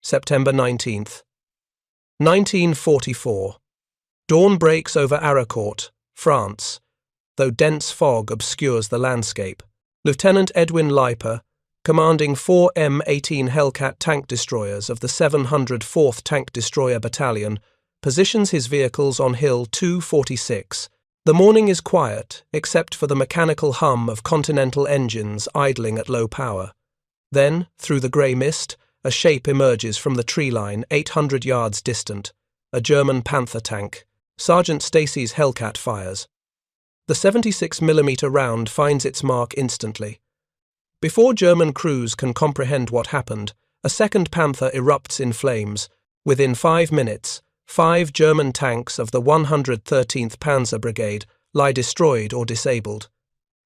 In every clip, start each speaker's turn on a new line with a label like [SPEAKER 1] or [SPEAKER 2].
[SPEAKER 1] September 19th. 1944. Dawn breaks over Haraucourt, France, though dense fog obscures the landscape. Lieutenant Edwin Leiper, commanding 4 M18 Hellcat tank destroyers of the 704th Tank Destroyer Battalion, positions his vehicles on Hill 246. The morning is quiet, except for the mechanical hum of Continental engines idling at low power. Then, through the grey mist, a shape emerges from the tree line 800 yards distant, a German Panther tank. Sergeant Stacy's Hellcat fires. The 76mm round finds its mark instantly. Before German crews can comprehend what happened, a second Panther erupts in flames. Within 5 minutes, 5 German tanks of the 113th Panzer Brigade lie destroyed or disabled.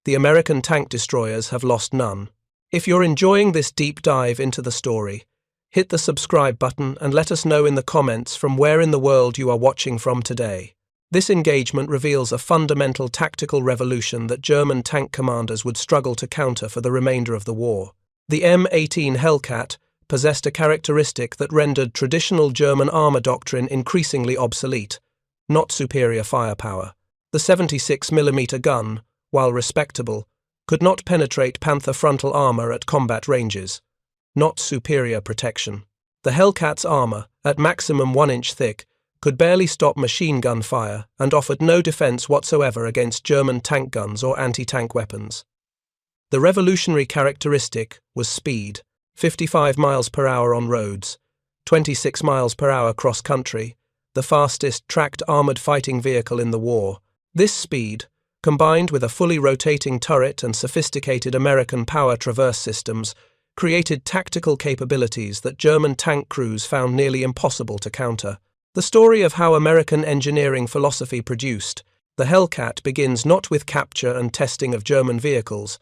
[SPEAKER 1] The American tank destroyers have lost none. If you're enjoying this deep dive into the story, hit the subscribe button and let us know in the comments from where in the world you are watching from today. This engagement reveals a fundamental tactical revolution that German tank commanders would struggle to counter for the remainder of the war. The M18 Hellcat possessed a characteristic that rendered traditional German armor doctrine increasingly obsolete: not superior firepower. The 76mm gun, while respectable, could not penetrate Panther frontal armor at combat ranges. Not superior protection. The Hellcat's armor, at maximum 1 inch thick, could barely stop machine gun fire and offered no defense whatsoever against German tank guns or anti-tank weapons. The revolutionary characteristic was speed: 55 miles per hour on roads, 26 miles per hour cross-country, the fastest tracked armored fighting vehicle in the war. This speed, combined with a fully rotating turret and sophisticated American power traverse systems, created tactical capabilities that German tank crews found nearly impossible to counter. The story of how American engineering philosophy produced the Hellcat begins not with capture and testing of German vehicles,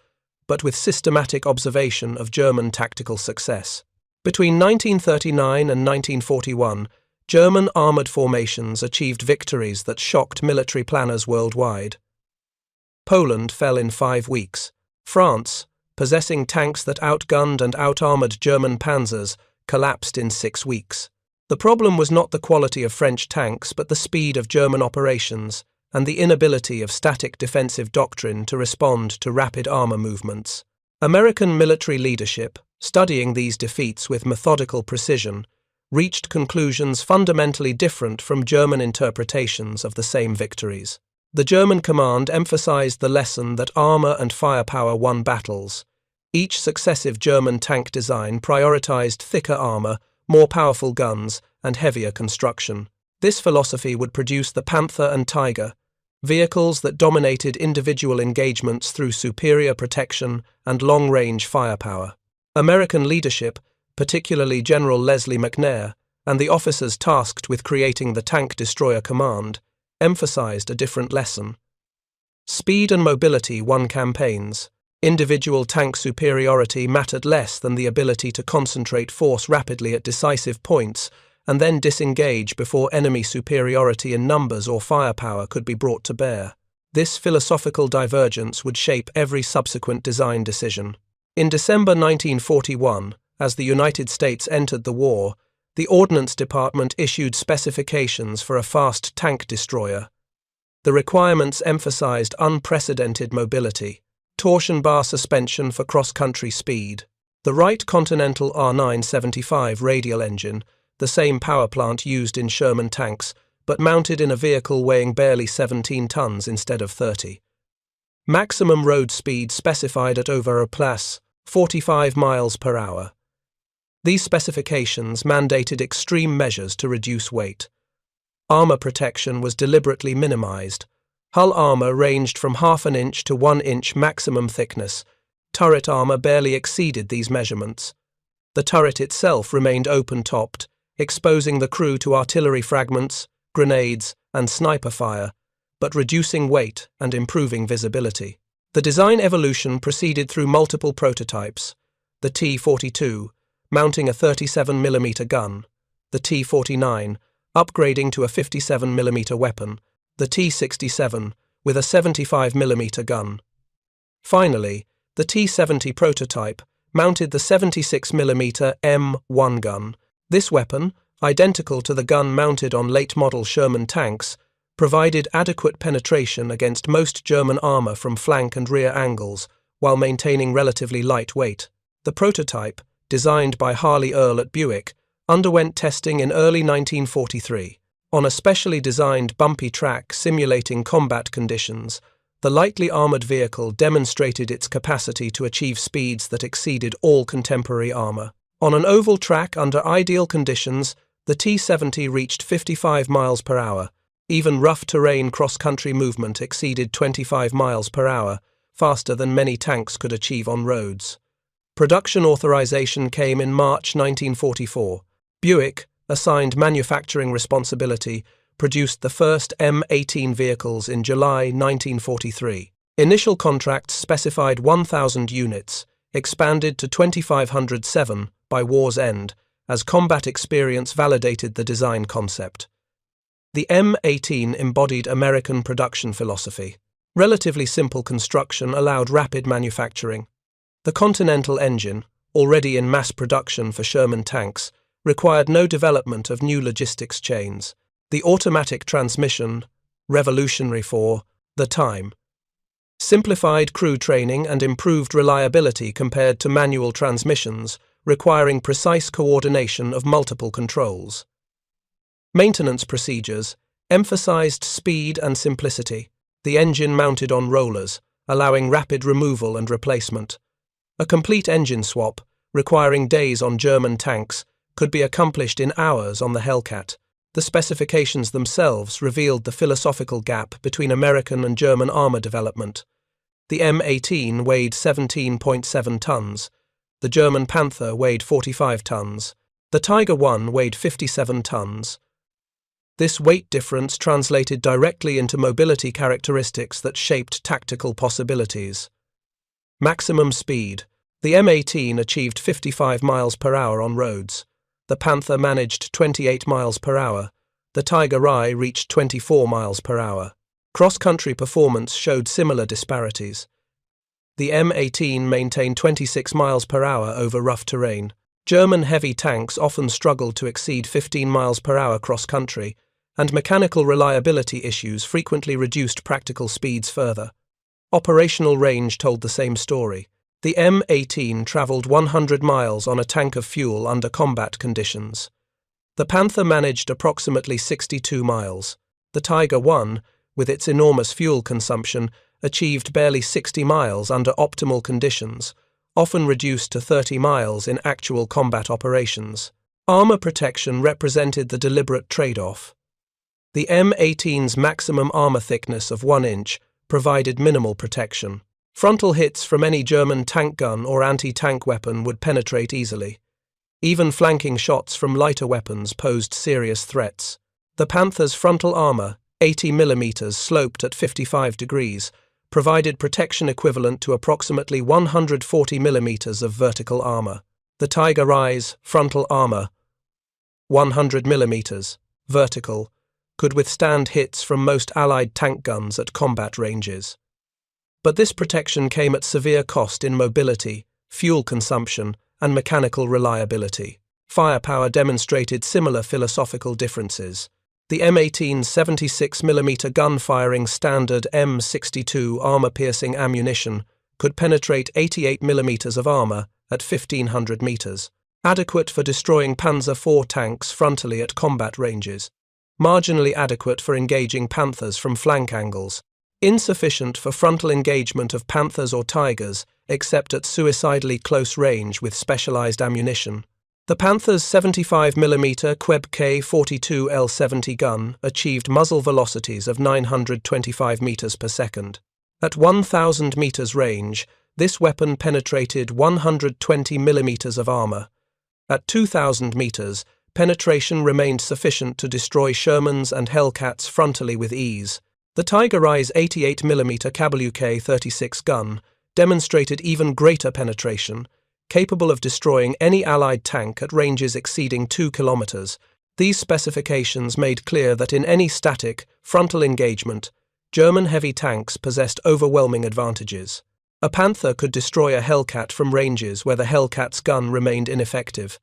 [SPEAKER 1] but with systematic observation of German tactical success. Between 1939 and 1941, German armored formations achieved victories that shocked military planners worldwide. Poland fell in 5 weeks. France, possessing tanks that outgunned and outarmored German panzers, collapsed in 6 weeks. The problem was not the quality of French tanks, but the speed of German operations and the inability of static defensive doctrine to respond to rapid armor movements. American military leadership, studying these defeats with methodical precision, reached conclusions fundamentally different from German interpretations of the same victories. The German command emphasized the lesson that armor and firepower won battles. Each successive German tank design prioritized thicker armor, more powerful guns, and heavier construction. This philosophy would produce the Panther and Tiger, vehicles that dominated individual engagements through superior protection and long-range firepower. American leadership, particularly General Leslie McNair, and the officers tasked with creating the Tank Destroyer Command, emphasized a different lesson. Speed and mobility won campaigns. Individual tank superiority mattered less than the ability to concentrate force rapidly at decisive points and then disengage before enemy superiority in numbers or firepower could be brought to bear. This philosophical divergence would shape every subsequent design decision. In December 1941, as the United States entered the war, the Ordnance Department issued specifications for a fast tank destroyer. The requirements emphasized unprecedented mobility, torsion bar suspension for cross-country speed, the Wright Continental R975 radial engine, the same power plant used in Sherman tanks, but mounted in a vehicle weighing barely 17 tons instead of 30. Maximum road speed specified at over a plus 45 miles per hour. These specifications mandated extreme measures to reduce weight. Armor protection was deliberately minimized. Hull armor ranged from 1/2 inch to 1 inch maximum thickness. Turret armor barely exceeded these measurements. The turret itself remained open-topped, exposing the crew to artillery fragments, grenades, and sniper fire, but reducing weight and improving visibility. The design evolution proceeded through multiple prototypes: the T-42, mounting a 37mm gun; the T-49, upgrading to a 57mm weapon; the T-67, with a 75mm gun. Finally, the T-70 prototype mounted the 76mm M1 gun, This weapon, identical to the gun mounted on late-model Sherman tanks, provided adequate penetration against most German armor from flank and rear angles, while maintaining relatively light weight. The prototype, designed by Harley Earl at Buick, underwent testing in early 1943. On a specially designed bumpy track simulating combat conditions, the lightly armored vehicle demonstrated its capacity to achieve speeds that exceeded all contemporary armor. On an oval track under ideal conditions, the T-70 reached 55 miles per hour. Even rough terrain cross-country movement exceeded 25 miles per hour, faster than many tanks could achieve on roads. Production authorization came in March 1944. Buick, assigned manufacturing responsibility, produced the first M18 vehicles in July 1943. Initial contracts specified 1,000 units, expanded to 2,507 by war's end, as combat experience validated the design concept. The M18 embodied American production philosophy. Relatively simple construction allowed rapid manufacturing. The Continental engine, already in mass production for Sherman tanks, required no development of new logistics chains. The automatic transmission, revolutionary for the time, simplified crew training and improved reliability compared to manual transmissions, requiring precise coordination of multiple controls. Maintenance procedures emphasized speed and simplicity. The engine mounted on rollers, allowing rapid removal and replacement. A complete engine swap, requiring days on German tanks, could be accomplished in hours on the Hellcat. The specifications themselves revealed the philosophical gap between American and German armor development. The M18 weighed 17.7 tons. The German Panther weighed 45 tons. The Tiger I weighed 57 tons. This weight difference translated directly into mobility characteristics that shaped tactical possibilities. Maximum speed. The M18 achieved 55 miles per hour on roads. The Panther managed 28 miles per hour. The Tiger I reached 24 miles per hour. Cross-country performance showed similar disparities. The M18 maintained 26 miles per hour over rough terrain. German heavy tanks often struggled to exceed 15 miles per hour cross-country, and mechanical reliability issues frequently reduced practical speeds further. Operational range told the same story. The M18 traveled 100 miles on a tank of fuel under combat conditions. The Panther managed approximately 62 miles. The Tiger I, with its enormous fuel consumption, achieved barely 60 miles under optimal conditions, often reduced to 30 miles in actual combat operations. Armor protection represented the deliberate trade-off. The M18's maximum armor thickness of 1 inch provided minimal protection. Frontal hits from any German tank gun or anti-tank weapon would penetrate easily. Even flanking shots from lighter weapons posed serious threats. The Panther's frontal armor, 80 mm sloped at 55 degrees, provided protection equivalent to approximately 140 mm of vertical armor. The Tiger I's frontal armor, 100 mm, vertical, could withstand hits from most Allied tank guns at combat ranges. But this protection came at severe cost in mobility, fuel consumption, and mechanical reliability. Firepower demonstrated similar philosophical differences. The M18's 76 mm gun-firing standard M62 armor-piercing ammunition could penetrate 88 mm of armor at 1,500 meters, adequate for destroying Panzer IV tanks frontally at combat ranges, marginally adequate for engaging Panthers from flank angles, insufficient for frontal engagement of Panthers or Tigers, except at suicidally close range with specialized ammunition. The Panther's 75 mm Queb K-42L70 gun achieved muzzle velocities of 925 meters per second. At 1,000 meters range, this weapon penetrated 120 millimeters of armor. At 2,000 meters, penetration remained sufficient to destroy Shermans and Hellcats frontally with ease. The Tiger I's 88 mm WWII-36 gun demonstrated even greater penetration, capable of destroying any Allied tank at ranges exceeding 2 kilometers. These specifications made clear that in any static, frontal engagement, German heavy tanks possessed overwhelming advantages. A Panther could destroy a Hellcat from ranges where the Hellcat's gun remained ineffective.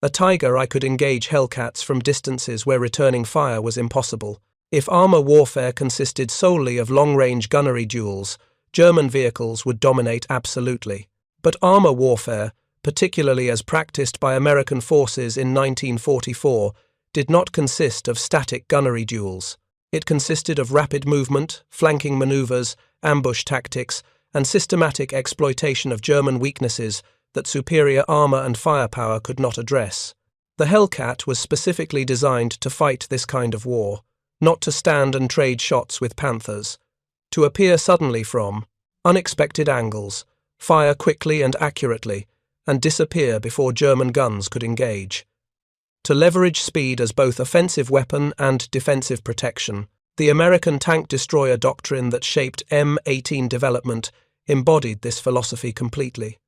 [SPEAKER 1] A Tiger, I could engage Hellcats from distances where returning fire was impossible. If armor warfare consisted solely of long-range gunnery duels, German vehicles would dominate absolutely. But armor warfare, particularly as practiced by American forces in 1944, did not consist of static gunnery duels. It consisted of rapid movement, flanking maneuvers, ambush tactics, and systematic exploitation of German weaknesses that superior armor and firepower could not address. The Hellcat was specifically designed to fight this kind of war, not to stand and trade shots with Panthers, to appear suddenly from unexpected angles, fire quickly and accurately, and disappear before German guns could engage. To leverage speed as both offensive weapon and defensive protection, the American tank destroyer doctrine that shaped M18 development embodied this philosophy completely.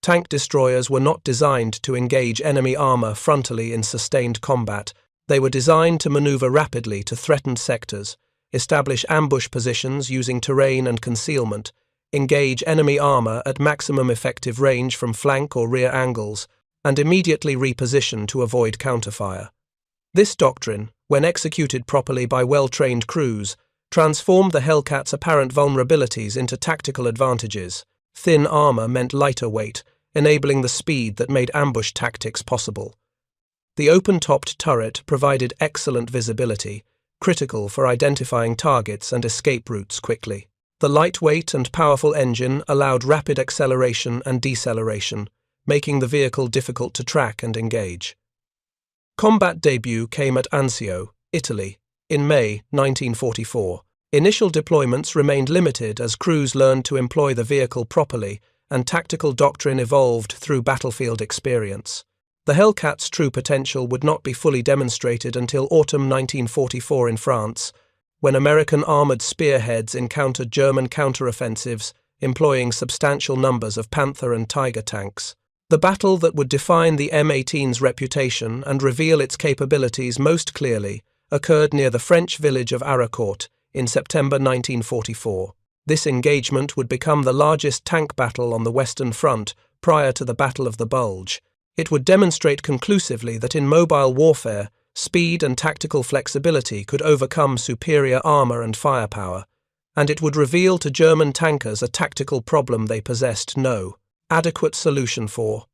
[SPEAKER 1] Tank destroyers were not designed to engage enemy armor frontally in sustained combat. They were designed to maneuver rapidly to threatened sectors, establish ambush positions using terrain and concealment, engage enemy armor at maximum effective range from flank or rear angles, and immediately reposition to avoid counterfire. This doctrine, when executed properly by well-trained crews, transformed the Hellcat's apparent vulnerabilities into tactical advantages. Thin armor meant lighter weight, enabling the speed that made ambush tactics possible. The open-topped turret provided excellent visibility, critical for identifying targets and escape routes quickly. The lightweight and powerful engine allowed rapid acceleration and deceleration, making the vehicle difficult to track and engage. Combat debut came at Anzio, Italy, in May 1944. Initial deployments remained limited as crews learned to employ the vehicle properly and tactical doctrine evolved through battlefield experience. The Hellcat's true potential would not be fully demonstrated until autumn 1944 in France, when American armored spearheads encountered German counteroffensives employing substantial numbers of Panther and Tiger tanks. The battle that would define the M18's reputation and reveal its capabilities most clearly occurred near the French village of Aracourt in September 1944. This engagement would become the largest tank battle on the Western Front prior to the Battle of the Bulge. It would demonstrate conclusively that in mobile warfare, speed and tactical flexibility could overcome superior armor and firepower, and it would reveal to German tankers a tactical problem they possessed no adequate solution for.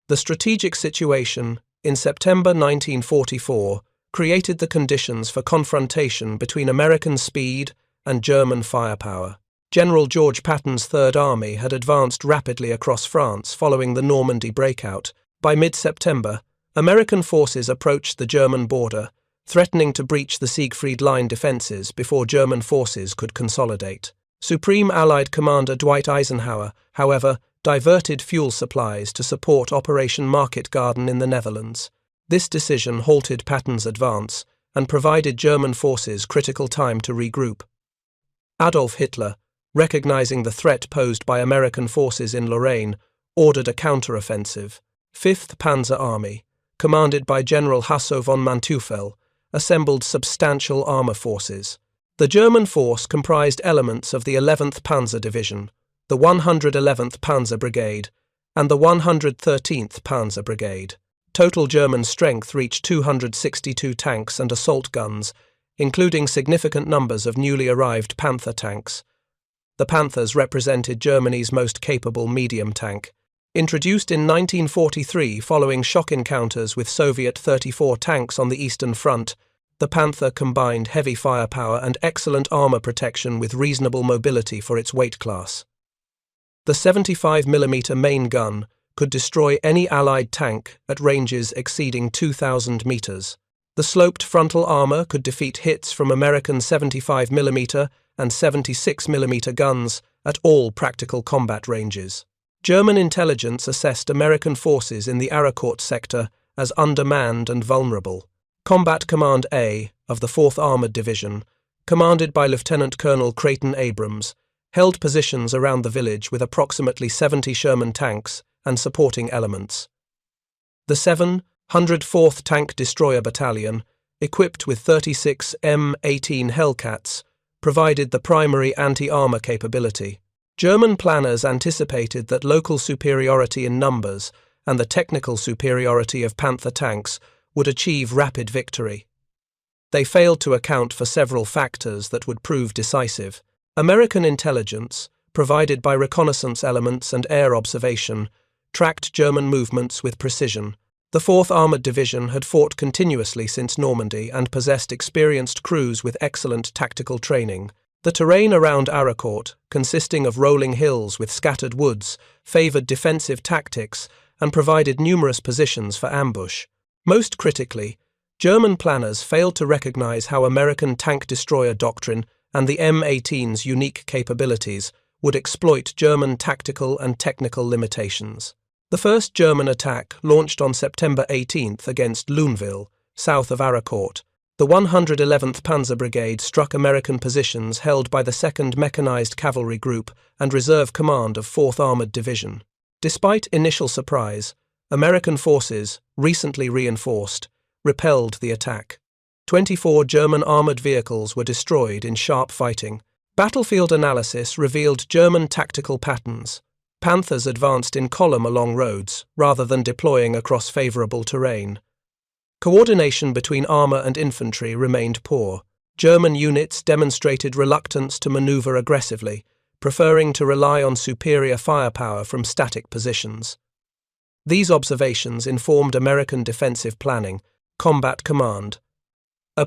[SPEAKER 1] The strategic situation, in September 1944, created the conditions for confrontation between American speed and German firepower. General George Patton's Third Army had advanced rapidly across France following the Normandy breakout. By mid-September, American forces approached the German border, threatening to breach the Siegfried Line defenses before German forces could consolidate. Supreme Allied Commander Dwight Eisenhower, however, diverted fuel supplies to support Operation Market Garden in the Netherlands. This decision halted Patton's advance and provided German forces critical time to regroup. Adolf Hitler, recognizing the threat posed by American forces in Lorraine, ordered a counteroffensive. 5th Panzer Army, commanded by General Hasso von Manteuffel, assembled substantial armor forces. The German force comprised elements of the 11th Panzer Division, the 111th Panzer Brigade, and the 113th Panzer Brigade. Total German strength reached 262 tanks and assault guns, including significant numbers of newly arrived Panther tanks. The Panthers represented Germany's most capable medium tank. Introduced in 1943 following shock encounters with Soviet 34 tanks on the Eastern Front, the Panther combined heavy firepower and excellent armor protection with reasonable mobility for its weight class. The 75mm main gun could destroy any Allied tank at ranges exceeding 2,000 meters. The sloped frontal armor could defeat hits from American 75mm and 76mm guns at all practical combat ranges. German intelligence assessed American forces in the Aracourt sector as undermanned and vulnerable. Combat Command A of the 4th Armored Division, commanded by Lieutenant Colonel Creighton Abrams, held positions around the village with approximately 70 Sherman tanks and supporting elements. The 704th Tank Destroyer Battalion, equipped with 36 M18 Hellcats, provided the primary anti-armor capability. German planners anticipated that local superiority in numbers and the technical superiority of Panther tanks would achieve rapid victory. They failed to account for several factors that would prove decisive. American intelligence, provided by reconnaissance elements and air observation, tracked German movements with precision. The 4th Armoured Division had fought continuously since Normandy and possessed experienced crews with excellent tactical training. The terrain around Aracourt, consisting of rolling hills with scattered woods, favoured defensive tactics and provided numerous positions for ambush. Most critically, German planners failed to recognise how American tank destroyer doctrine and the M18's unique capabilities would exploit German tactical and technical limitations. The first German attack launched on September 18th against Luneville, south of Aracourt. The 111th Panzer Brigade struck American positions held by the 2nd Mechanized Cavalry Group and Reserve Command of 4th Armored Division. Despite initial surprise, American forces, recently reinforced, repelled the attack. 24 German armored vehicles were destroyed in sharp fighting. Battlefield analysis revealed German tactical patterns. Panthers advanced in column along roads, rather than deploying across favorable terrain. Coordination between armor and infantry remained poor. German units demonstrated reluctance to maneuver aggressively, preferring to rely on superior firepower from static positions. These observations informed American defensive planning, combat command,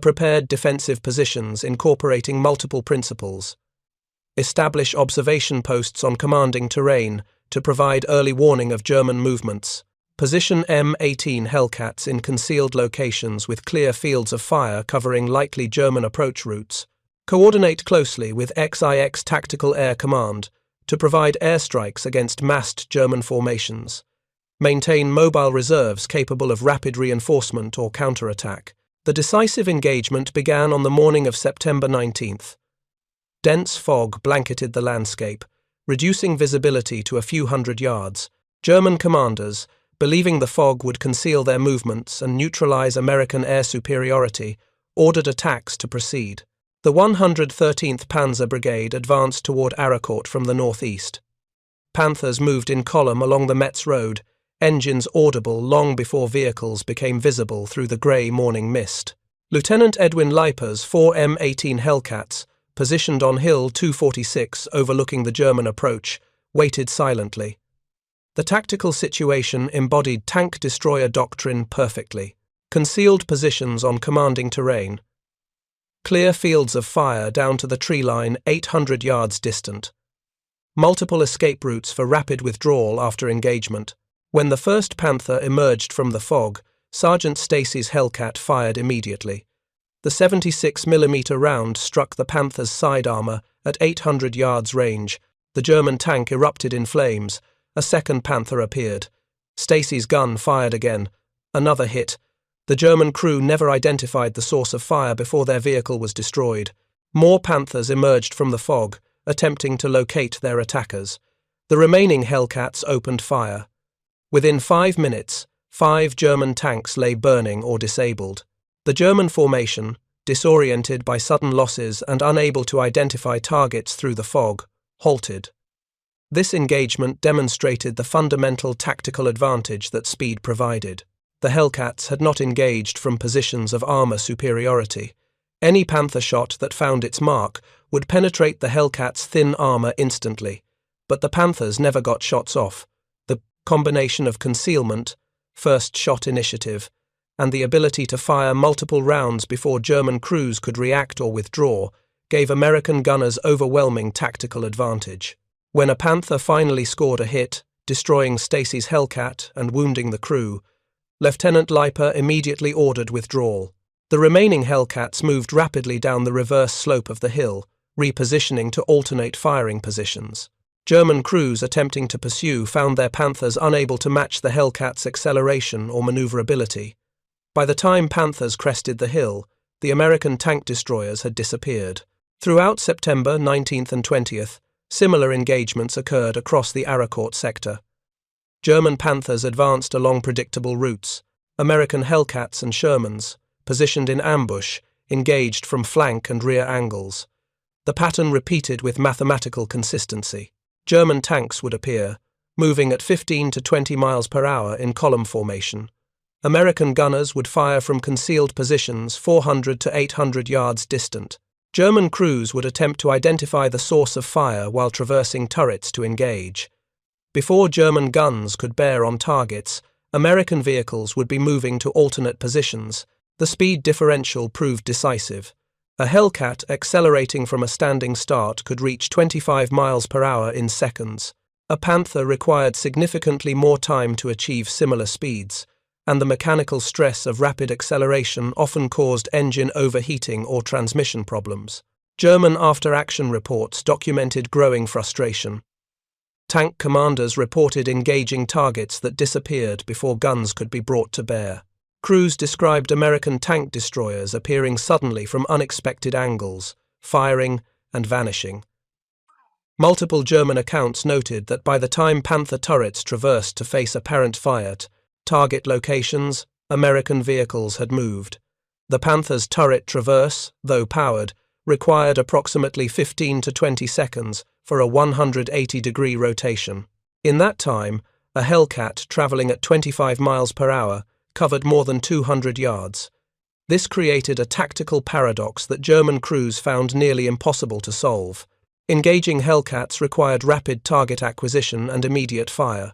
[SPEAKER 1] prepared defensive positions incorporating multiple principles. Establish observation posts on commanding terrain to provide early warning of German movements. Position M18 Hellcats in concealed locations with clear fields of fire covering likely German approach routes. Coordinate closely with XIX Tactical Air Command to provide airstrikes against massed German formations. Maintain mobile reserves capable of rapid reinforcement or counterattack. The decisive engagement began on the morning of September 19th. Dense fog blanketed the landscape, reducing visibility to a few hundred yards. German commanders, believing the fog would conceal their movements and neutralize American air superiority, ordered attacks to proceed. The 113th Panzer Brigade advanced toward Aracourt from the northeast. Panthers moved in column along the Metz Road, engines audible long before vehicles became visible through the grey morning mist. Lieutenant Edwin Leiper's 4 M18 Hellcats, positioned on Hill 246 overlooking the German approach, waited silently. The tactical situation embodied tank destroyer doctrine perfectly. Concealed positions on commanding terrain. Clear fields of fire down to the tree line 800 yards distant. Multiple escape routes for rapid withdrawal after engagement. When the first Panther emerged from the fog, Sergeant Stacy's Hellcat fired immediately. The 76mm round struck the Panther's side armor at 800 yards range. The German tank erupted in flames. A second Panther appeared. Stacy's gun fired again. Another hit. The German crew never identified the source of fire before their vehicle was destroyed. More Panthers emerged from the fog, attempting to locate their attackers. The remaining Hellcats opened fire. Within 5 minutes, 5 German tanks lay burning or disabled. The German formation, disoriented by sudden losses and unable to identify targets through the fog, halted. This engagement demonstrated the fundamental tactical advantage that speed provided. The Hellcats had not engaged from positions of armor superiority. Any Panther shot that found its mark would penetrate the Hellcats' thin armor instantly, but the Panthers never got shots off. The combination of concealment, first shot initiative, and the ability to fire multiple rounds before German crews could react or withdraw gave American gunners overwhelming tactical advantage. When a Panther finally scored a hit, destroying Stacy's Hellcat and wounding the crew, Lieutenant Leiper immediately ordered withdrawal. The remaining Hellcats moved rapidly down the reverse slope of the hill, repositioning to alternate firing positions. German crews attempting to pursue found their Panthers unable to match the Hellcats' acceleration or maneuverability. By the time Panthers crested the hill, the American tank destroyers had disappeared. Throughout September 19th and 20th, similar engagements occurred across the Aracourt sector. German Panthers advanced along predictable routes. American Hellcats and Shermans, positioned in ambush, engaged from flank and rear angles. The pattern repeated with mathematical consistency. German tanks would appear, moving at 15 to 20 miles per hour in column formation. American gunners would fire from concealed positions 400 to 800 yards distant. German crews would attempt to identify the source of fire while traversing turrets to engage. Before German guns could bear on targets, American vehicles would be moving to alternate positions. The speed differential proved decisive. A Hellcat accelerating from a standing start could reach 25 miles per hour in seconds. A Panther required significantly more time to achieve similar speeds, and the mechanical stress of rapid acceleration often caused engine overheating or transmission problems. German after-action reports documented growing frustration. Tank commanders reported engaging targets that disappeared before guns could be brought to bear. Crews described American tank destroyers appearing suddenly from unexpected angles, firing and vanishing. Multiple German accounts noted that by the time Panther turrets traversed to face apparent fire target locations, American vehicles had moved. The Panther's turret traverse, though powered, required approximately 15 to 20 seconds for a 180-degree rotation. In that time, a Hellcat traveling at 25 miles per hour covered more than 200 yards. This created a tactical paradox that German crews found nearly impossible to solve. Engaging Hellcats required rapid target acquisition and immediate fire.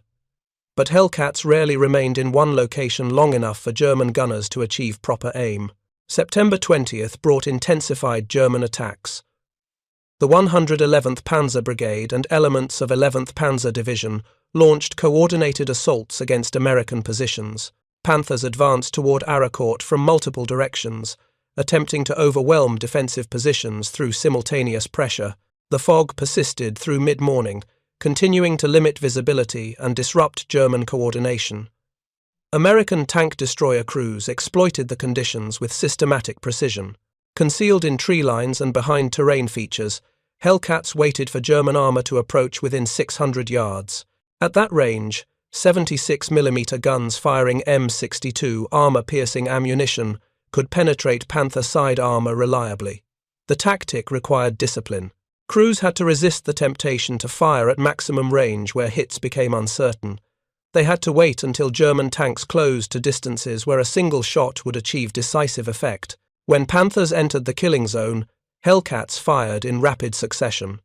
[SPEAKER 1] But Hellcats rarely remained in one location long enough for German gunners to achieve proper aim. September 20th brought intensified German attacks. The 111th Panzer Brigade and elements of 11th Panzer Division launched coordinated assaults against American positions. Panthers advanced toward Aracourt from multiple directions, attempting to overwhelm defensive positions through simultaneous pressure. The fog persisted through mid-morning, continuing to limit visibility and disrupt German coordination. American tank destroyer crews exploited the conditions with systematic precision. Concealed in tree lines and behind terrain features, Hellcats waited for German armor to approach within 600 yards. At that range, 76mm guns firing M62 armor-piercing ammunition could penetrate Panther side armor reliably. The tactic required discipline. Crews had to resist the temptation to fire at maximum range where hits became uncertain. They had to wait until German tanks closed to distances where a single shot would achieve decisive effect. When Panthers entered the killing zone, Hellcats fired in rapid succession.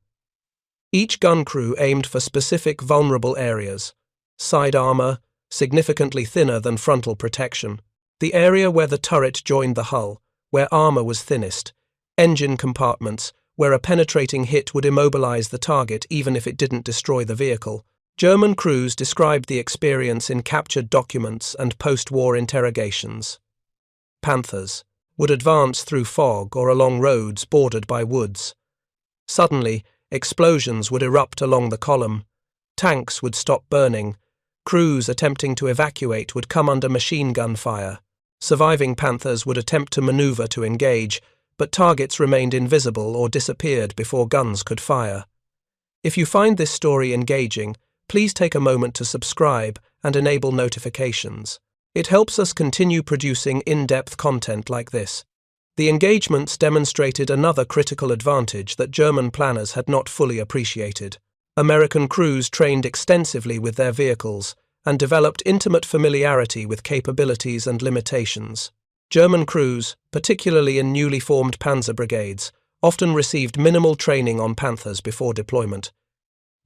[SPEAKER 1] Each gun crew aimed for specific vulnerable areas. Side armor, significantly thinner than frontal protection. The area where the turret joined the hull, where armor was thinnest. Engine compartments, where a penetrating hit would immobilize the target even if it didn't destroy the vehicle. German crews described the experience in captured documents and post-war interrogations. Panthers would advance through fog or along roads bordered by woods. Suddenly, explosions would erupt along the column. Tanks would stop burning. Crews attempting to evacuate would come under machine gun fire. Surviving Panthers would attempt to maneuver to engage, but targets remained invisible or disappeared before guns could fire. If you find this story engaging, please take a moment to subscribe and enable notifications. It helps us continue producing in-depth content like this. The engagements demonstrated another critical advantage that German planners had not fully appreciated. American crews trained extensively with their vehicles and developed intimate familiarity with capabilities and limitations. German crews, particularly in newly formed panzer brigades, often received minimal training on Panthers before deployment.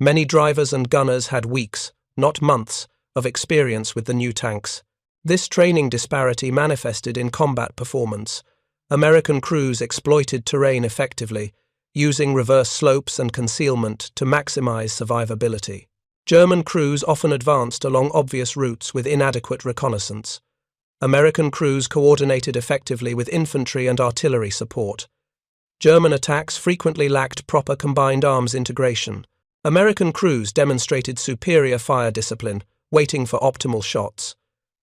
[SPEAKER 1] Many drivers and gunners had weeks, not months, of experience with the new tanks. This training disparity manifested in combat performance. American crews exploited terrain effectively, using reverse slopes and concealment to maximize survivability. German crews often advanced along obvious routes with inadequate reconnaissance. American crews coordinated effectively with infantry and artillery support. German attacks frequently lacked proper combined arms integration. American crews demonstrated superior fire discipline, waiting for optimal shots.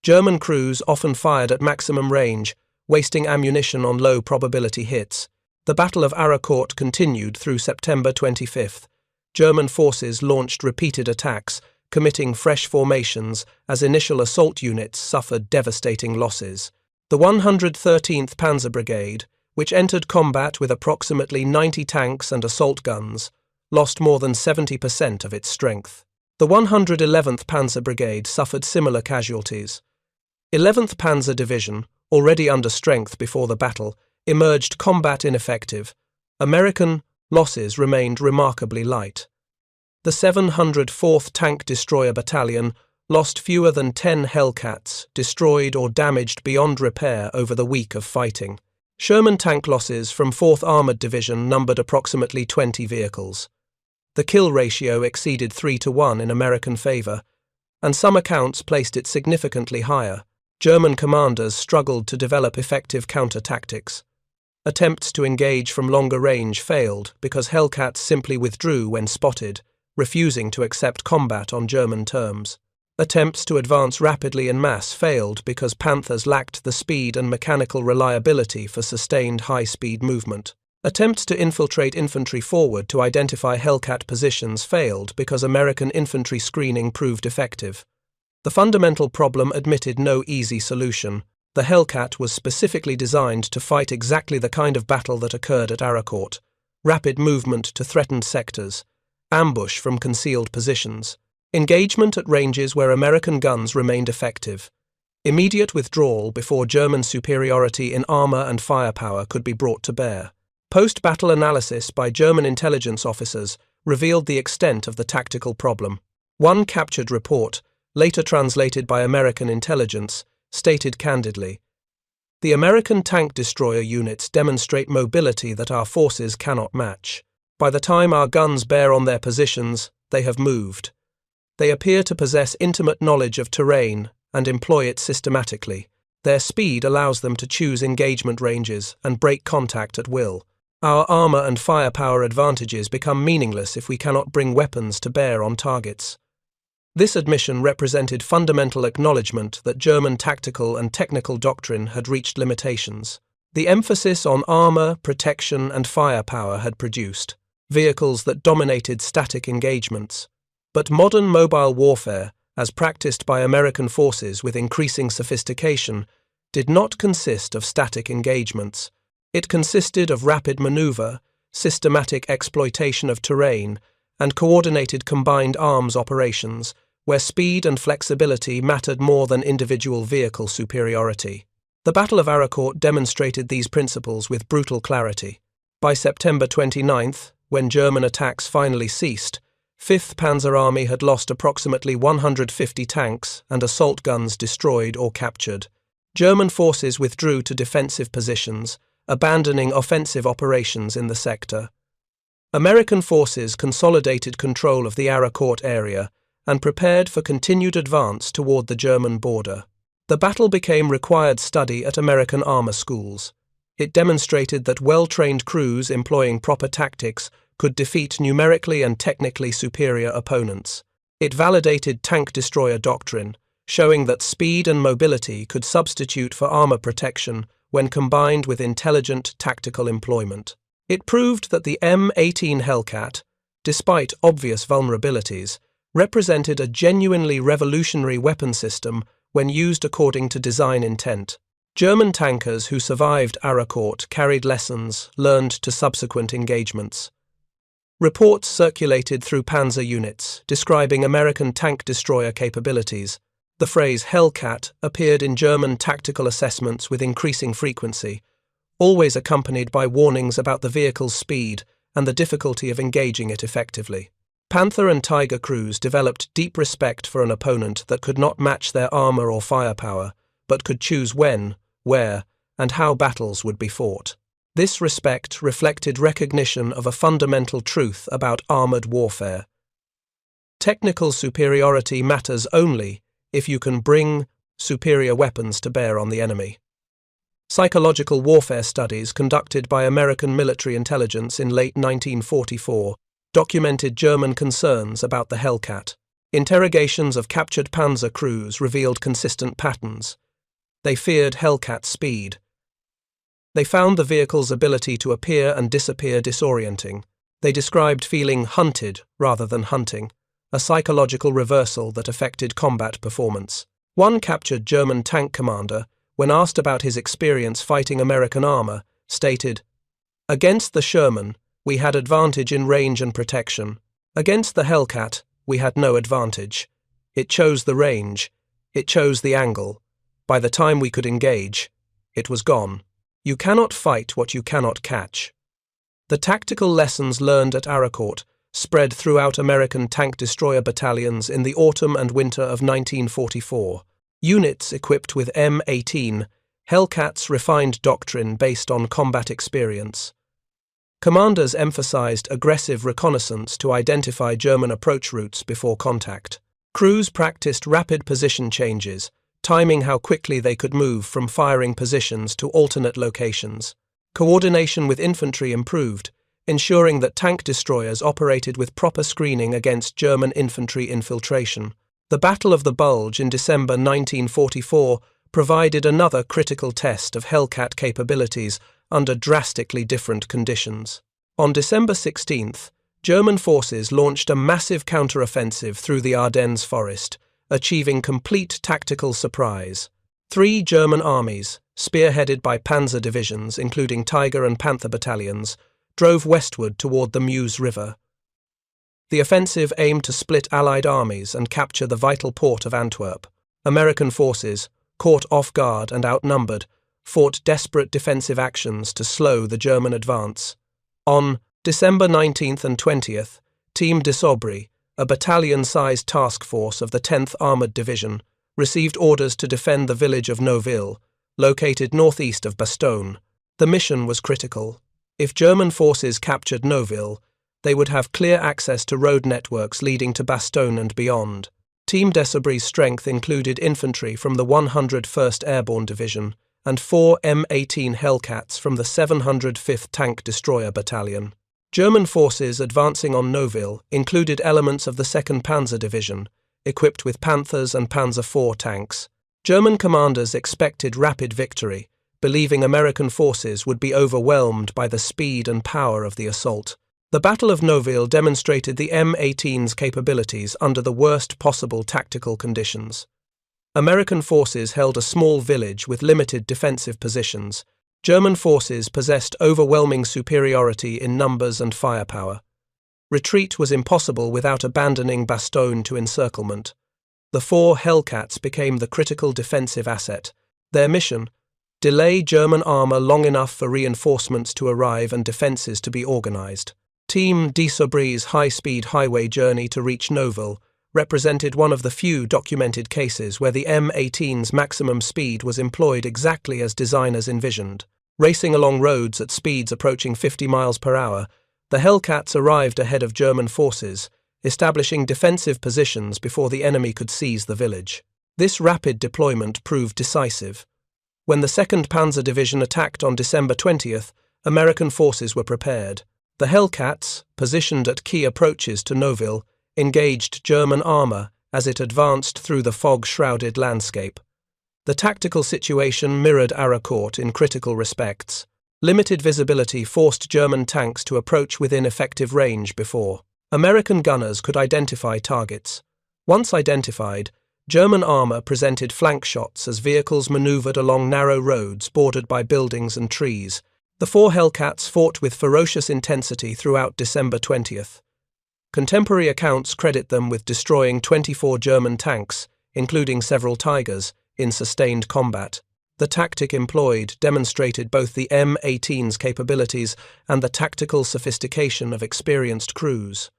[SPEAKER 1] German crews often fired at maximum range, wasting ammunition on low-probability hits. The Battle of Aracourt continued through September 25th. German forces launched repeated attacks, committing fresh formations as initial assault units suffered devastating losses. The 113th Panzer Brigade, which entered combat with approximately 90 tanks and assault guns, lost more than 70% of its strength. The 111th Panzer Brigade suffered similar casualties. 11th Panzer Division, already under strength before the battle, emerged combat ineffective. American losses remained remarkably light. The 704th Tank Destroyer Battalion lost fewer than 10 Hellcats, destroyed or damaged beyond repair over the week of fighting. Sherman tank losses from 4th Armoured Division numbered approximately 20 vehicles. The kill ratio exceeded 3-1 in American favour, and some accounts placed it significantly higher. German commanders struggled to develop effective counter-tactics. Attempts to engage from longer range failed because Hellcats simply withdrew when spotted, refusing to accept combat on German terms. Attempts to advance rapidly en masse failed because Panthers lacked the speed and mechanical reliability for sustained high-speed movement. Attempts to infiltrate infantry forward to identify Hellcat positions failed because American infantry screening proved effective. The fundamental problem admitted no easy solution. The Hellcat was specifically designed to fight exactly the kind of battle that occurred at Aracourt: rapid movement to threatened sectors, ambush from concealed positions, engagement at ranges where American guns remained effective, immediate withdrawal before German superiority in armour and firepower could be brought to bear. Post-battle analysis by German intelligence officers revealed the extent of the tactical problem. One captured report, later translated by American intelligence, stated candidly, "The American tank destroyer units demonstrate mobility that our forces cannot match. By the time our guns bear on their positions, they have moved. They appear to possess intimate knowledge of terrain and employ it systematically. Their speed allows them to choose engagement ranges and break contact at will. Our armour and firepower advantages become meaningless if we cannot bring weapons to bear on targets." This admission represented fundamental acknowledgement that German tactical and technical doctrine had reached limitations. The emphasis on armour, protection, and firepower had produced vehicles that dominated static engagements. But modern mobile warfare, as practiced by American forces with increasing sophistication, did not consist of static engagements. It consisted of rapid manoeuvre, systematic exploitation of terrain, and coordinated combined arms operations, where speed and flexibility mattered more than individual vehicle superiority. The Battle of Aracourt demonstrated these principles with brutal clarity. By September 29th, when German attacks finally ceased, 5th Panzer Army had lost approximately 150 tanks and assault guns destroyed or captured. German forces withdrew to defensive positions, abandoning offensive operations in the sector. American forces consolidated control of the Aracourt area and prepared for continued advance toward the German border. The battle became required study at American armor schools. It demonstrated that well-trained crews employing proper tactics could defeat numerically and technically superior opponents. It validated tank destroyer doctrine, showing that speed and mobility could substitute for armor protection when combined with intelligent tactical employment. It proved that the M18 Hellcat, despite obvious vulnerabilities, represented a genuinely revolutionary weapon system when used according to design intent. German tankers who survived Aracourt carried lessons learned to subsequent engagements. Reports circulated through panzer units describing American tank destroyer capabilities. The phrase Hellcat appeared in German tactical assessments with increasing frequency, always accompanied by warnings about the vehicle's speed and the difficulty of engaging it effectively. Panther and Tiger crews developed deep respect for an opponent that could not match their armor or firepower, but could choose when, where, and how battles would be fought. This respect reflected recognition of a fundamental truth about armored warfare. Technical superiority matters only if you can bring superior weapons to bear on the enemy. Psychological warfare studies conducted by American military intelligence in late 1944 documented German concerns about the Hellcat. Interrogations of captured panzer crews revealed consistent patterns. They feared Hellcat's speed. They found the vehicle's ability to appear and disappear disorienting. They described feeling hunted rather than hunting, a psychological reversal that affected combat performance. One captured German tank commander, when asked about his experience fighting American armor, stated, "Against the Sherman, we had advantage in range and protection. Against the Hellcat, we had no advantage. It chose the range. It chose the angle. By the time we could engage, it was gone. You cannot fight what you cannot catch. The tactical lessons learned at Aracourt spread throughout American tank destroyer battalions in the autumn and winter of 1944. Units equipped with M18 Hellcats refined doctrine based on combat experience. Commanders emphasized aggressive reconnaissance to identify German approach routes before contact. Crews practiced rapid position changes, timing how quickly they could move from firing positions to alternate locations. Coordination with infantry improved, ensuring that tank destroyers operated with proper screening against German infantry infiltration. The Battle of the Bulge in December 1944 provided another critical test of Hellcat capabilities under drastically different conditions. On December 16th, German forces launched a massive counteroffensive through the Ardennes forest, achieving complete tactical surprise. 3 German armies, spearheaded by panzer divisions including Tiger and Panther battalions, drove westward toward the Meuse River. The offensive aimed to split Allied armies and capture the vital port of Antwerp. American forces, caught off guard and outnumbered, fought desperate defensive actions to slow the German advance. On December 19th and 20th, Team de Sobry, a battalion-sized task force of the 10th Armoured Division, received orders to defend the village of Neuville, located northeast of Bastogne. The mission was critical. If German forces captured Neuville, they would have clear access to road networks leading to Bastogne and beyond. Team de Sobry's strength included infantry from the 101st Airborne Division and 4 M18 Hellcats from the 705th Tank Destroyer Battalion. German forces advancing on Neuville included elements of the 2nd Panzer Division, equipped with Panthers and Panzer IV tanks. German commanders expected rapid victory, believing American forces would be overwhelmed by the speed and power of the assault. The Battle of Neuville demonstrated the M18's capabilities under the worst possible tactical conditions. American forces held a small village with limited defensive positions. German forces possessed overwhelming superiority in numbers and firepower. Retreat was impossible without abandoning Bastogne to encirclement. The 4 Hellcats became the critical defensive asset. Their mission: delay German armor long enough for reinforcements to arrive and defenses to be organized. Team de Sobry's high-speed highway journey to reach Neuville represented one of the few documented cases where the M18's maximum speed was employed exactly as designers envisioned. Racing along roads at speeds approaching 50 miles per hour, the Hellcats arrived ahead of German forces, establishing defensive positions before the enemy could seize the village. This rapid deployment proved decisive. When the 2nd Panzer Division attacked on December 20th, American forces were prepared. The Hellcats, positioned at key approaches to Neuville, engaged German armor as it advanced through the fog-shrouded landscape. The tactical situation mirrored Aracourt in critical respects. Limited visibility forced German tanks to approach within effective range before. American gunners could identify targets. Once identified, German armor presented flank shots as vehicles maneuvered along narrow roads bordered by buildings and trees. The 4 Hellcats fought with ferocious intensity throughout December 20th. Contemporary accounts credit them with destroying 24 German tanks, including several Tigers, in sustained combat. The tactic employed demonstrated both the M18's capabilities and the tactical sophistication of experienced crews.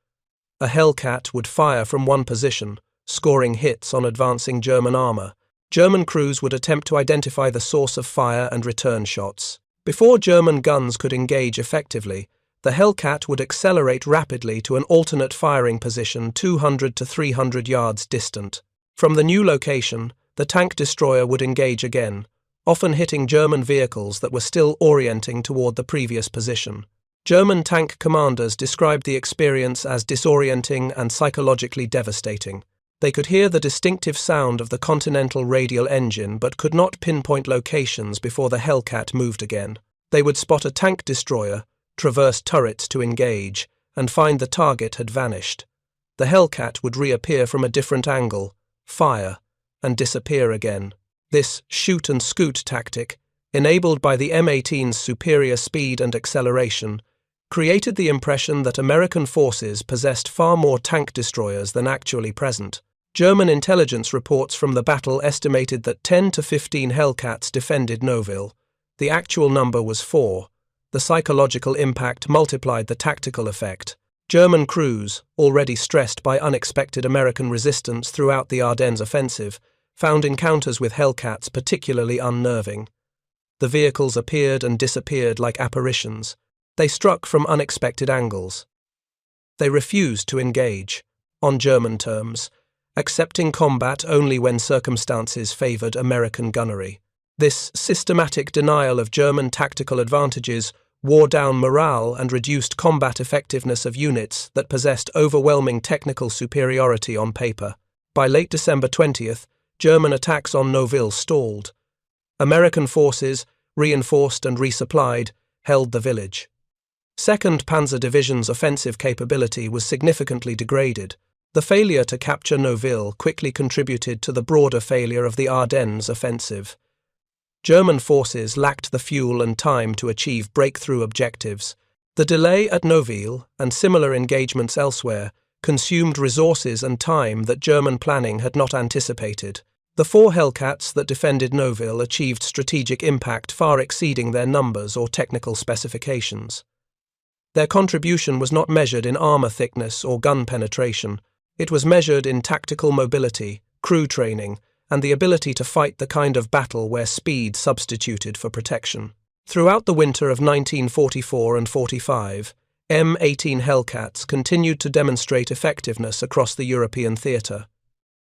[SPEAKER 1] A Hellcat would fire from one position, scoring hits on advancing German armor. German crews would attempt to identify the source of fire and return shots. Before German guns could engage effectively, the Hellcat would accelerate rapidly to an alternate firing position 200 to 300 yards distant. From the new location, the tank destroyer would engage again, often hitting German vehicles that were still orienting toward the previous position. German tank commanders described the experience as disorienting and psychologically devastating. They could hear the distinctive sound of the Continental radial engine but could not pinpoint locations before the Hellcat moved again. They would spot a tank destroyer, traverse turrets to engage, and find the target had vanished. The Hellcat would reappear from a different angle, fire, and disappear again. This shoot-and-scoot tactic, enabled by the M18's superior speed and acceleration, created the impression that American forces possessed far more tank destroyers than actually present. German intelligence reports from the battle estimated that 10 to 15 Hellcats defended Noville. The actual number was 4. The psychological impact multiplied the tactical effect. German crews, already stressed by unexpected American resistance throughout the Ardennes offensive, found encounters with Hellcats particularly unnerving. The vehicles appeared and disappeared like apparitions. They struck from unexpected angles. They refused to engage, on German terms, accepting combat only when circumstances favored American gunnery. This systematic denial of German tactical advantages wore down morale and reduced combat effectiveness of units that possessed overwhelming technical superiority on paper. By late December 20th, German attacks on Noville stalled. American forces, reinforced and resupplied, held the village. 2nd Panzer Division's offensive capability was significantly degraded. The failure to capture Noville quickly contributed to the broader failure of the Ardennes offensive. German forces lacked the fuel and time to achieve breakthrough objectives. The delay at Noville, and similar engagements elsewhere, consumed resources and time that German planning had not anticipated. The 4 Hellcats that defended Noville achieved strategic impact far exceeding their numbers or technical specifications. Their contribution was not measured in armor thickness or gun penetration. It was measured in tactical mobility, crew training, and the ability to fight the kind of battle where speed substituted for protection. Throughout the winter of 1944 and 45, M18 Hellcats continued to demonstrate effectiveness across the European theatre.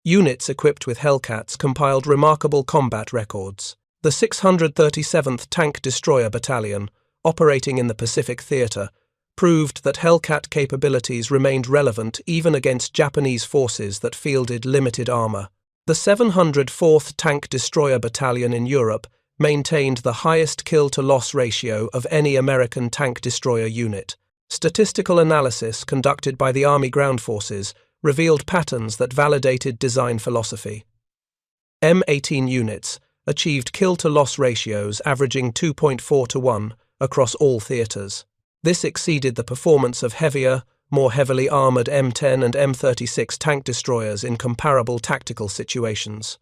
[SPEAKER 1] Units equipped with Hellcats compiled remarkable combat records. The 637th Tank Destroyer Battalion, operating in the Pacific Theatre, proved that Hellcat capabilities remained relevant even against Japanese forces that fielded limited armor. The 704th Tank Destroyer Battalion in Europe maintained the highest kill-to-loss ratio of any American tank destroyer unit. Statistical analysis conducted by the Army Ground Forces revealed patterns that validated design philosophy. M18 units achieved kill-to-loss ratios averaging 2.4 to 1 across all theaters. This exceeded the performance of heavier, more heavily armored M10 and M36 tank destroyers in comparable tactical situations.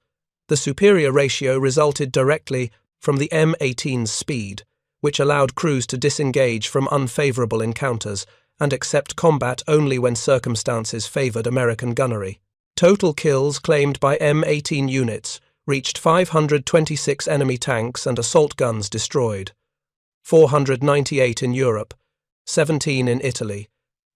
[SPEAKER 1] The superior ratio resulted directly from the M18's speed, which allowed crews to disengage from unfavorable encounters and accept combat only when circumstances favored American gunnery. Total kills claimed by M18 units reached 526 enemy tanks and assault guns destroyed, 498 in Europe, 17 in Italy,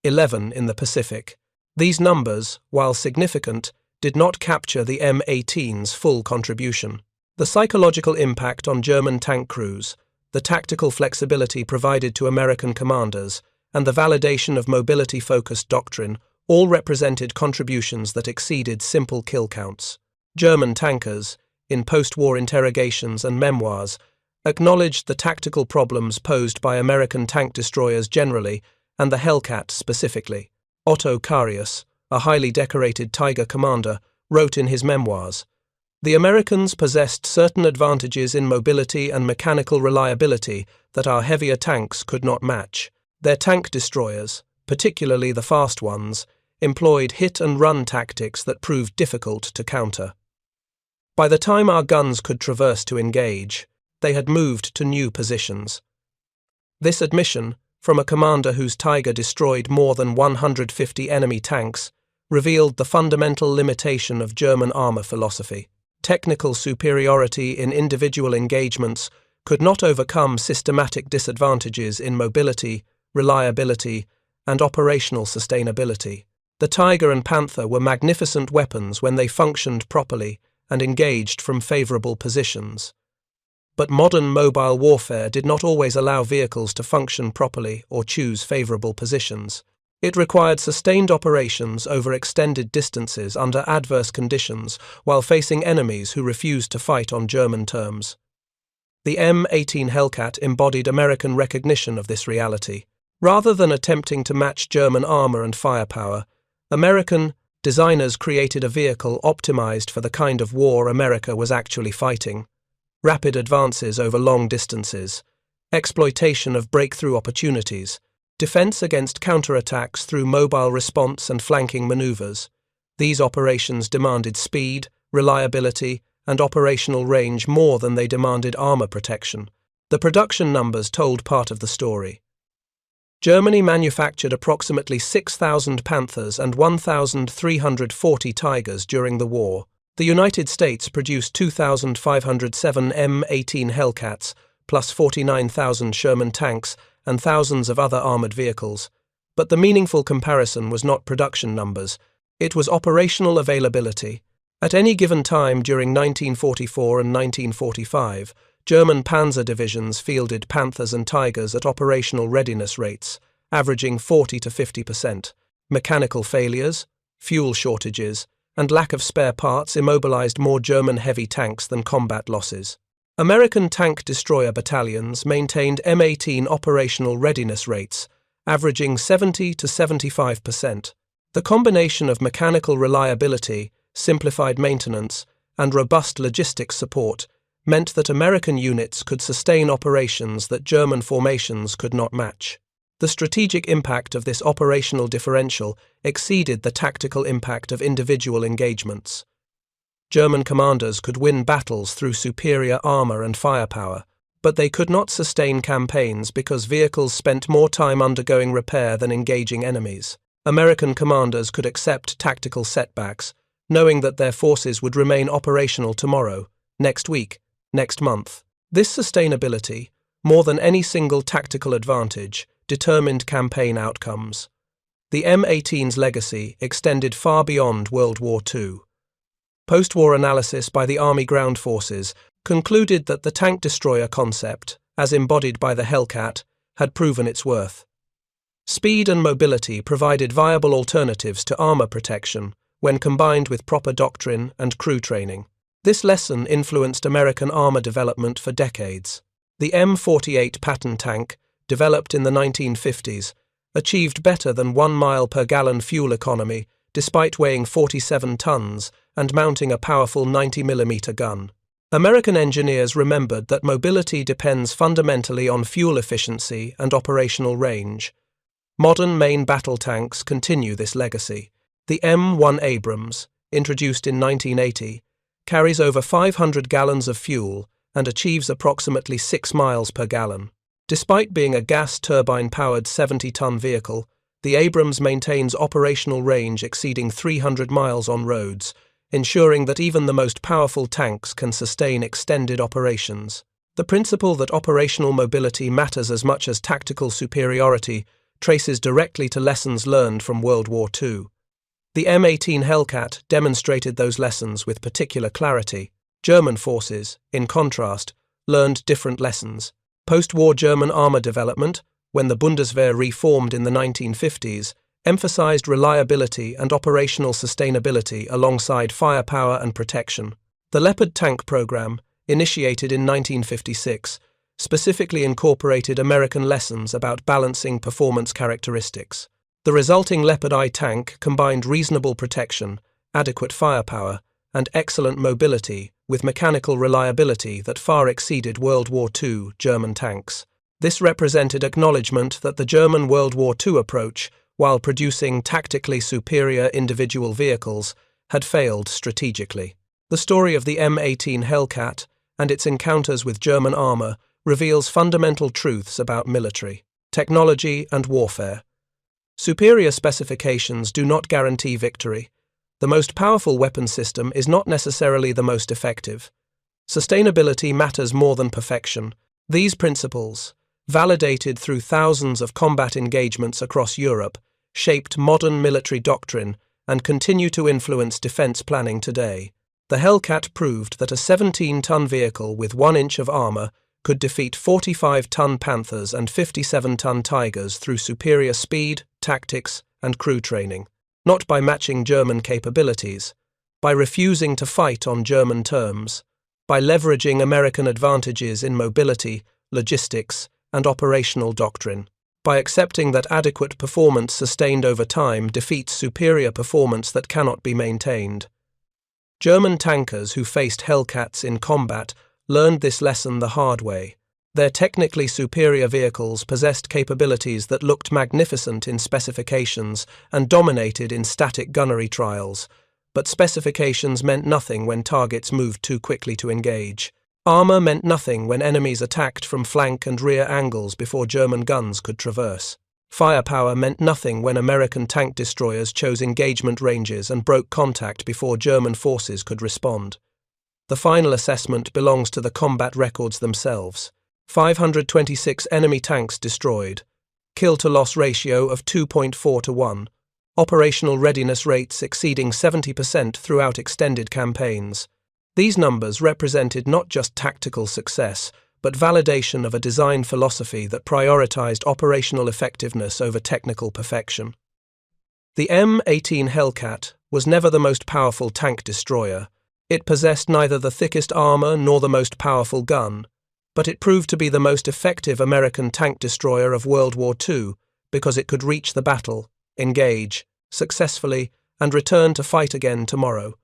[SPEAKER 1] 11 in the Pacific. These numbers, while significant, did not capture the M18's full contribution. The psychological impact on German tank crews, the tactical flexibility provided to American commanders, and the validation of mobility-focused doctrine all represented contributions that exceeded simple kill counts. German tankers, in post-war interrogations and memoirs, acknowledged the tactical problems posed by American tank destroyers generally and the Hellcat specifically. Otto Carius, a highly decorated Tiger commander, wrote in his memoirs, "The Americans possessed certain advantages in mobility and mechanical reliability that our heavier tanks could not match. Their tank destroyers, particularly the fast ones, employed hit-and-run tactics that proved difficult to counter. By the time our guns could traverse to engage, they had moved to new positions." This admission, from a commander whose Tiger destroyed more than 150 enemy tanks, revealed the fundamental limitation of German armor philosophy. Technical superiority in individual engagements could not overcome systematic disadvantages in mobility, reliability, and operational sustainability. The Tiger and Panther were magnificent weapons when they functioned properly and engaged from favorable positions. But modern mobile warfare did not always allow vehicles to function properly or choose favorable positions. It required sustained operations over extended distances under adverse conditions while facing enemies who refused to fight on German terms. The M18 Hellcat embodied American recognition of this reality. Rather than attempting to match German armor and firepower, American designers created a vehicle optimized for the kind of war America was actually fighting. Rapid advances over long distances, exploitation of breakthrough opportunities, defense against counterattacks through mobile response and flanking maneuvers. These operations demanded speed, reliability, and operational range more than they demanded armor protection. The production numbers told part of the story. Germany manufactured approximately 6,000 Panthers and 1,340 Tigers during the war. The United States produced 2,507 M18 Hellcats, plus 49,000 Sherman tanks and thousands of other armored vehicles. But the meaningful comparison was not production numbers, it was operational availability. At any given time during 1944 and 1945, German Panzer divisions fielded Panthers and Tigers at operational readiness rates, averaging 40 to 50%. Mechanical failures, fuel shortages, and lack of spare parts immobilized more German heavy tanks than combat losses. American tank destroyer battalions maintained M18 operational readiness rates, averaging 70 to 75%. The combination of mechanical reliability, simplified maintenance, and robust logistics support meant that American units could sustain operations that German formations could not match. The strategic impact of this operational differential exceeded the tactical impact of individual engagements. German commanders could win battles through superior armor and firepower, but they could not sustain campaigns because vehicles spent more time undergoing repair than engaging enemies. American commanders could accept tactical setbacks, knowing that their forces would remain operational tomorrow, next week, next month. This sustainability, more than any single tactical advantage, determined campaign outcomes. The M18's legacy extended far beyond World War II. Post-war analysis by the Army Ground Forces concluded that the tank destroyer concept, as embodied by the Hellcat, had proven its worth. Speed and mobility provided viable alternatives to armor protection when combined with proper doctrine and crew training. This lesson influenced American armor development for decades. The M48 Patton tank, developed in the 1950s, achieved better than 1 mile per gallon fuel economy despite weighing 47 tons and mounting a powerful 90mm gun. American engineers remembered that mobility depends fundamentally on fuel efficiency and operational range. Modern main battle tanks continue this legacy. The M1 Abrams, introduced in 1980, carries over 500 gallons of fuel and achieves approximately 6 miles per gallon. Despite being a gas turbine-powered 70-ton vehicle, the Abrams maintains operational range exceeding 300 miles on roads, ensuring that even the most powerful tanks can sustain extended operations. The principle that operational mobility matters as much as tactical superiority traces directly to lessons learned from World War II. The M18 Hellcat demonstrated those lessons with particular clarity. German forces, in contrast, learned different lessons. Post-war German armor development, when the Bundeswehr reformed in the 1950s, emphasized reliability and operational sustainability alongside firepower and protection. The Leopard tank program, initiated in 1956, specifically incorporated American lessons about balancing performance characteristics. The resulting WWII tank combined reasonable protection, adequate firepower, and excellent mobility with mechanical reliability that far exceeded World War II German tanks. This represented acknowledgement that the German World War II approach, while producing tactically superior individual vehicles, had failed strategically. The story of the M18 Hellcat and its encounters with German armor reveals fundamental truths about military, technology, and warfare. Superior specifications do not guarantee victory. The most powerful weapon system is not necessarily the most effective. Sustainability matters more than perfection. These principles, validated through thousands of combat engagements across Europe, shaped modern military doctrine and continue to influence defense planning today. The Hellcat proved that a 17-ton vehicle with 1 inch of armor could defeat 45-ton Panthers and 57-ton Tigers through superior speed, tactics, and crew training, not by matching German capabilities, by refusing to fight on German terms, by leveraging American advantages in mobility, logistics, and operational doctrine, by accepting that adequate performance sustained over time defeats superior performance that cannot be maintained. German tankers who faced Hellcats in combat learned this lesson the hard way. Their technically superior vehicles possessed capabilities that looked magnificent in specifications and dominated in static gunnery trials, but specifications meant nothing when targets moved too quickly to engage. Armor meant nothing when enemies attacked from flank and rear angles before German guns could traverse. Firepower meant nothing when American tank destroyers chose engagement ranges and broke contact before German forces could respond. The final assessment belongs to the combat records themselves. 526 enemy tanks destroyed, kill-to-loss ratio of 2.4 to 1, operational readiness rates exceeding 70% throughout extended campaigns. These numbers represented not just tactical success, but validation of a design philosophy that prioritized operational effectiveness over technical perfection. The M18 Hellcat was never the most powerful tank destroyer. It possessed neither the thickest armor nor the most powerful gun, but it proved to be the most effective American tank destroyer of World War II because it could reach the battle, engage successfully, and return to fight again tomorrow.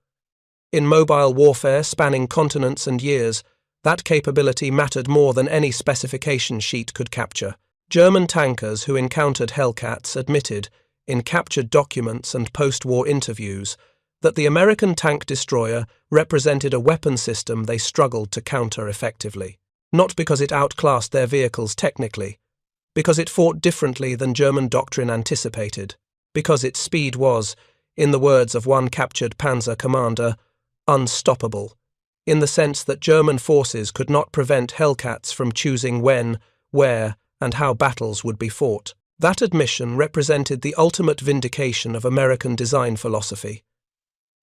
[SPEAKER 1] In mobile warfare spanning continents and years, that capability mattered more than any specification sheet could capture. German tankers who encountered Hellcats admitted, in captured documents and post-war interviews, that the American tank destroyer represented a weapon system they struggled to counter effectively. Not because it outclassed their vehicles technically, because it fought differently than German doctrine anticipated, because its speed was, in the words of one captured Panzer commander, unstoppable, in the sense that German forces could not prevent Hellcats from choosing when, where, and how battles would be fought. That admission represented the ultimate vindication of American design philosophy.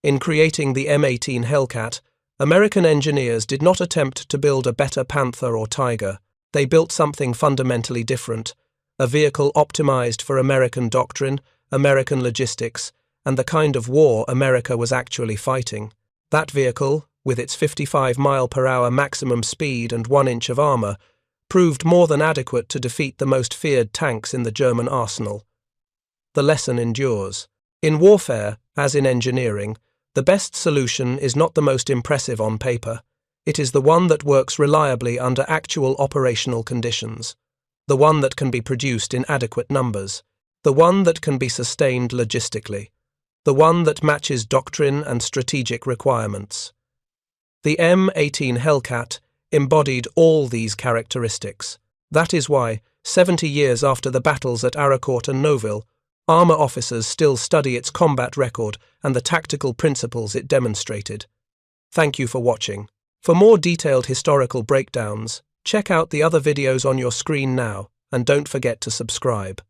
[SPEAKER 1] In creating the M18 Hellcat, American engineers did not attempt to build a better Panther or Tiger. They built something fundamentally different, a vehicle optimized for American doctrine, American logistics, and the kind of war America was actually fighting. That vehicle, with its 55-mile-per-hour maximum speed and 1 inch of armor, proved more than adequate to defeat the most feared tanks in the German arsenal. The lesson endures. In warfare, as in engineering, the best solution is not the most impressive on paper. It is the one that works reliably under actual operational conditions, the one that can be produced in adequate numbers, the one that can be sustained logistically, the one that matches doctrine and strategic requirements. The M18 Hellcat embodied all these characteristics. That is why, 70 years after the battles at Aracourt and Nouville, armor officers still study its combat record and the tactical principles it demonstrated. Thank you for watching. For more detailed historical breakdowns, check out the other videos on your screen now, and don't forget to subscribe.